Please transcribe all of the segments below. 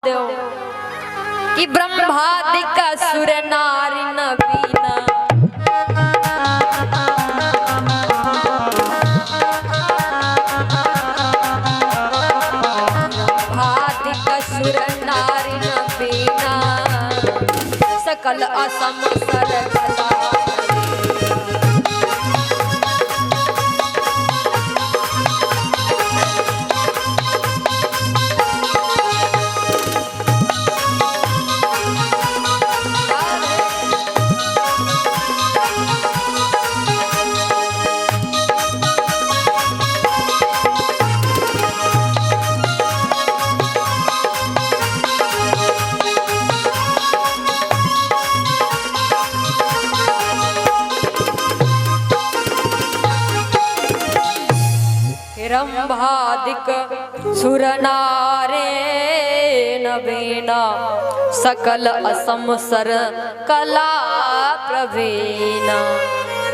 कि ब्रह्मादिक सुर नारी नवीना ब्रह्मादिक सुर नारी नवीना सकल असम सरकला रंभादिक सुर नारे नवीना सकल असम सर कला प्रवीणा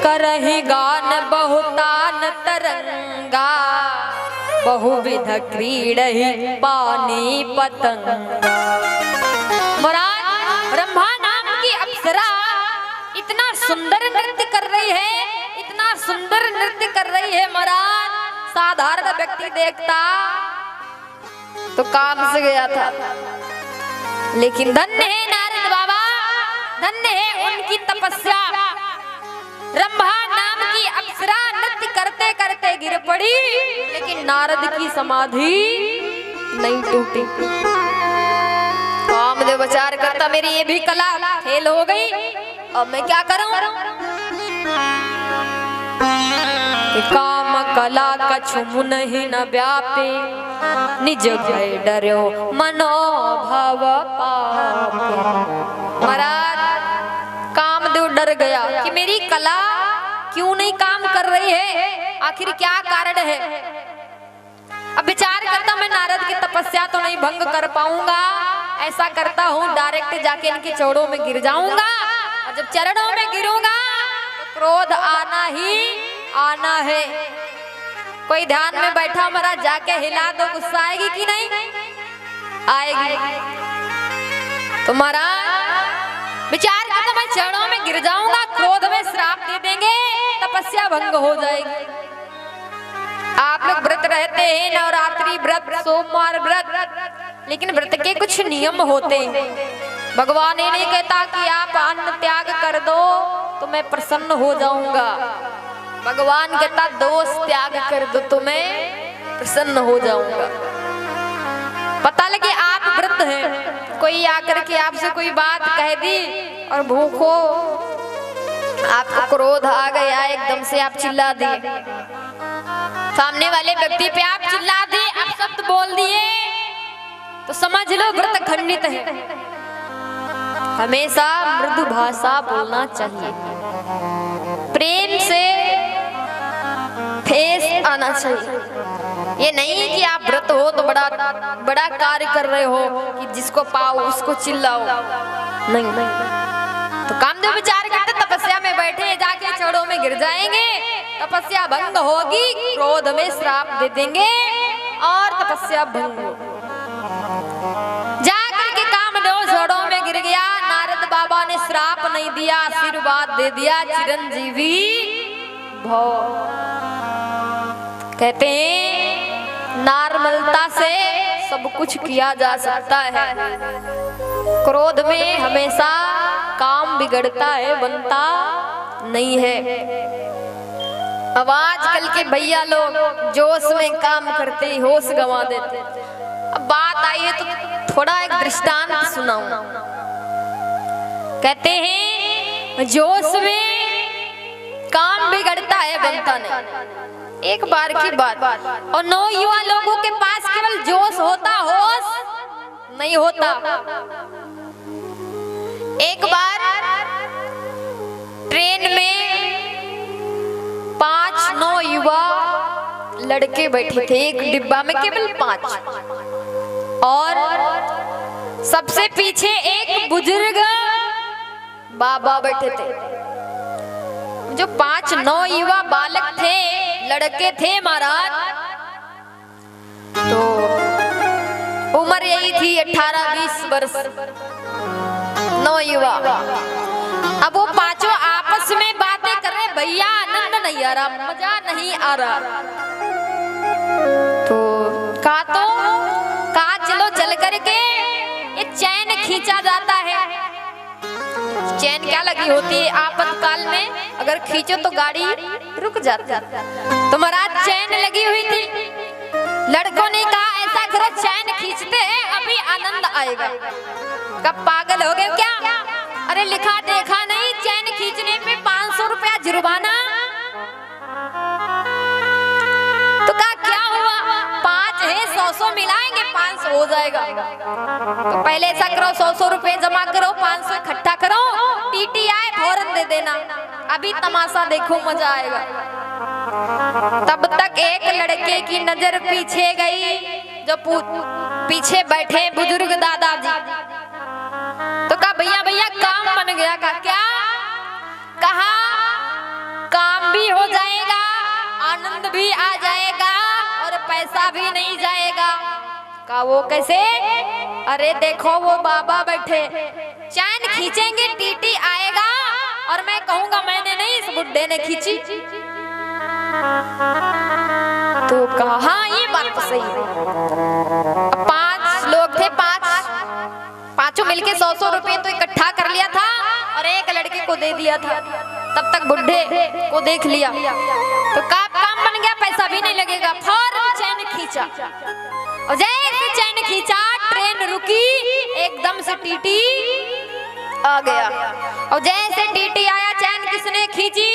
करहि गान बहुतान तरंगा बहुविध क्रीडहि पानी पतंगा। ब्रह्मा नाम की अप्सरा इतना सुंदर नृत्य कर रही है, इतना सुंदर नृत्य कर रही है महाराज, साधारण व्यक्ति देखता तो काम से गया था। लेकिन धन्य है नारद बाबा, धन्य है उनकी तपस्या। रंभा नाम की अप्सरा नृत्य करते करते गिर पड़ी, लेकिन नारद की समाधि नहीं टूटी। कामदेव विचार करता मेरी ये भी कला फेल हो गई, अब मैं क्या करूं? काम कला कछु मुनहि न व्यापे निज भय डर्यो मनोभव पापे। महाराज कामदेव डर गया कि मेरी कला क्यों नहीं काम कर रही है, आखिर क्या कारण है। अब विचार करता मैं नारद की तपस्या तो नहीं भंग कर पाऊंगा, ऐसा करता हूँ डायरेक्ट जाके इनके चरणों में गिर जाऊंगा, और जब चरणों में गिरूंगा तो क्रोध आना ही आना है। कोई ध्यान में बैठा महाराज जाके हिला दो, गुस्सा आएगी कि नहीं आएगी? तो महाराज विचार करता मैं चरणों में गिर जाऊंगा, क्रोध में श्राप दे देंगे, तपस्या भंग हो जाएगी। आप लोग व्रत रहते हैं, नवरात्रि व्रत, सोमवार व्रत, लेकिन व्रत के कुछ नियम होते हैं। भगवान ये नहीं कहता कि आप अन्न त्याग कर दो तो मैं प्रसन्न हो जाऊंगा। भगवान कहता दोष त्याग कर दो तो मैं प्रसन्न हो जाऊंगा। पता लगे आप व्रत हैं, कोई आकर के आपसे कोई बात कह दी और भूखो आपको क्रोध आ गया, एकदम से आप चिल्ला दिए, सामने वाले व्यक्ति पे आप चिल्ला दिए, आप शब्द बोल दिए, तो समझ लो व्रत खंडित है। हमेशा मृदु भाषा बोलना चाहिए, प्रेम से फेस आना चाहिए। ये नहीं कि आप व्रत हो तो बड़ा बड़ा कार्य कर रहे हो कि जिसको पाओ उसको चिल्लाओ, नहीं। तो कामदेव विचार करते तपस्या में बैठे, जाके चरणों में गिर जाएंगे, तपस्या भंग होगी, क्रोध में श्राप दे देंगे और तपस्या भंग हो। जाकर के कामदेव चरणों में गिर गया। नारद बाबा ने श्राप नहीं दिया, आशीर्वाद दे दिया, चिरंजीवी भव। कहते हैं नॉर्मलता से सब कुछ किया जा सकता है, क्रोध में हमेशा काम बिगड़ता है, बनता नहीं है। अब आजकल के भैया लोग जोश में काम करते ही होश गंवा देते। अब बात आई है तो थोड़ा एक दृष्टांत सुनाऊं। कहते हैं जोश में काम बिगड़ता है, बनता नहीं। एक बार की बात, और नौयुवा लोगों के पास केवल जोश होता, होश नहीं होता। एक बार ट्रेन में 5 नौयुवा लड़के बैठे थे, एक डिब्बा में केवल 5, और सबसे पीछे एक बुजुर्ग बाबा बैठे थे। जो 5 नौयुवा बालक थे, लड़के थे महाराज, तो उम्र यही थी 18-20 वर्ष, नौयुवा। अब वो पांचों आपस में बातें कर रहे, भैया आनंद नहीं आ रहा, मजा नहीं आ रहा। तो कहा चलो चल करके ये चैन खींचा जाता है। चैन क्या लगी होती है आपातकाल में, अगर खींचो तो गाड़ी रुक जाती है। तो महाराज चैन लगी हुई थी। लड़कों ने कहा ऐसा करो चैन खींचते हैं, अभी आनंद आएगा। कब पागल हो गए क्या? अरे लिखा देखा नहीं, चैन खींचने पे 500 रुपया जुर्माना। तो कहा क्या हुआ, 5 है 100 मिलाएंगे 500 हो जाएगा। तो पहले ऐसा करो 100 रुपए जमा करो, 500 इकट्ठा करो, टीटी आए फौरन दे देना, अभी तमाशा देखो मजा आएगा। तब तक एक लड़के की नजर पीछे गई, जो पीछे बैठे बुजुर्ग दादाजी। तो कहा भैया भैया काम बन गया। कहा क्या? कहा काम भी हो जाएगा, आनंद भी आ जाएगा और पैसा भी नहीं जाएगा। कहा वो कैसे? अरे देखो वो बाबा बैठे, चैन खींचेंगे टीटी आएगा और मैं कहूंगा मैंने नहीं, इस बुड्ढे ने खींची। तो कहा हाँ ये बात तो सही है। 5 लोग थे, पांचों मिलके 100 रुपए तो इकट्ठा कर लिया था और एक लड़के को दे दिया था। तब तक बुड्ढे को देख लिया। तो काम बन गया, पैसा भी नहीं लगेगा। फौरन चैन खींचा और जैसे चैन खींचा ट्रेन रुकी, एकदम से टीटी आ गया। और जैसे टीटी आया, चैन किसने खींची?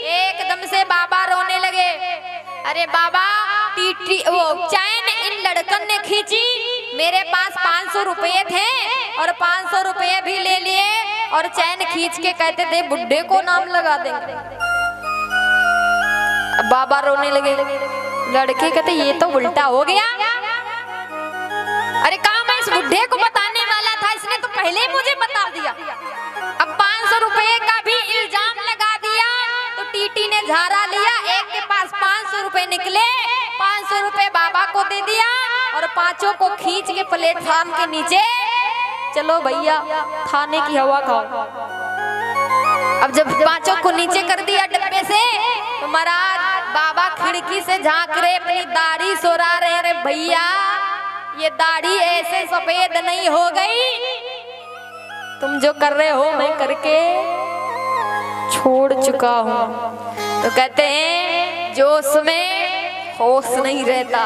एकदम से बाबा रोने लगे। अरे बाबा टीटी वो चैन इन लड़कन ने खींची, मेरे पास 500 रुपये थे और 500 रुपये भी ले लिए और चैन खींच के कहते थे बुड्ढे को नाम लगा देंगे। बाबा रोने लगे। लड़के कहते ये तो उल्टा हो गया। अरे कहा मैं इस बुड्ढे को बताने वाला था, इसने तो पहले ही मुझे बता दिया। अब 500 रुपये का भी इल्जाम लगा दिया। तो टीटी ने झाड़ा लिया, एक के पास 500 रुपए निकले, 500 रुपए बाबा को दे दिया और पांचों को खींच के प्लेटफॉर्म के नीचे, चलो भैया थाने की हवा खाओ। अब जब पांचों को नीचे कर दिया डब्बे से, तो महाराज बाबा खिड़की से झांक रहे, अपनी दाढ़ी सोरा रहे। अरे भैया ये दाढ़ी ऐसे सफेद नहीं हो गई, तुम जो कर रहे हो मैं करके छोड़ चुका हूँ। तो कहते हैं जोश में होश नहीं रहता,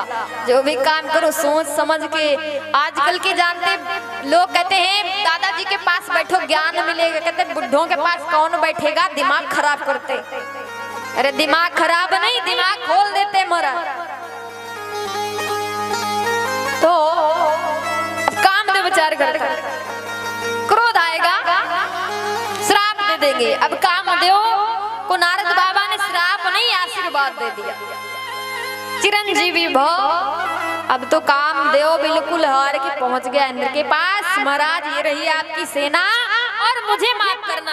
जो भी काम करो सोच समझ के। आजकल के जानते लोग कहते हैं दादाजी के पास बैठो ज्ञान मिलेगा, कहते बुढ़ों के पास कौन बैठेगा, दिमाग खराब करते। अरे दिमाग खराब नहीं, दिमाग खोल देते मरा। तो काम दे विचार करता, क्रोध आएगा श्राप दे देंगे। अब कामदेव को नारद बाबा ने श्राप नहीं आशीर्वाद दे दिया, चिरंजीवी भव। अब तो कामदेव बिल्कुल हार के पहुंच गया इंद्र के पास। महाराज ये रही आपकी सेना और मुझे माफ करना।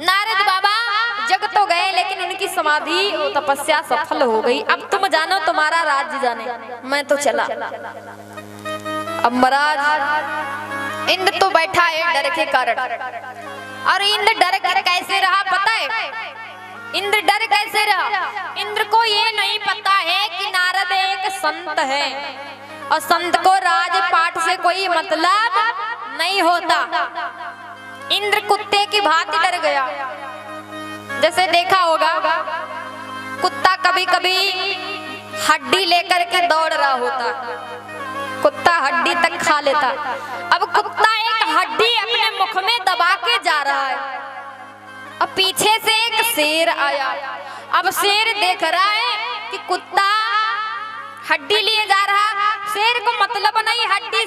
नारद बाबा जग तो गए लेकिन उनकी समाधि तपस्या सफल हो गई। अब तुम जानो तुम्हारा राज्य जाने, मैं तो चला। अब महाराज इंद्र तो बैठा है डर के कारण, और इंद्र डर कर कैसे रहा पता है? इंद्र डर कैसे रहा? इंद्र को ये नहीं पता है कि नारद एक संत है और संत को राजपाट से कोई मतलब नहीं होता। इंद्र कुत्ते की भांति डर गया। जैसे देखा होगा कुत्ता कभी कभी हड्डी लेकर के दौड़ रहा होता, कुत्ता हड्डी तक खा लेता। अब कुत्ता एक हड्डी अपने मुख में दबा के जा रहा है। अब पीछे से एक शेर आया। अब शेर देख रहा है कि कुत्ता हड्डी लिए जा रहा, शेर को मतलब नहीं हड्डी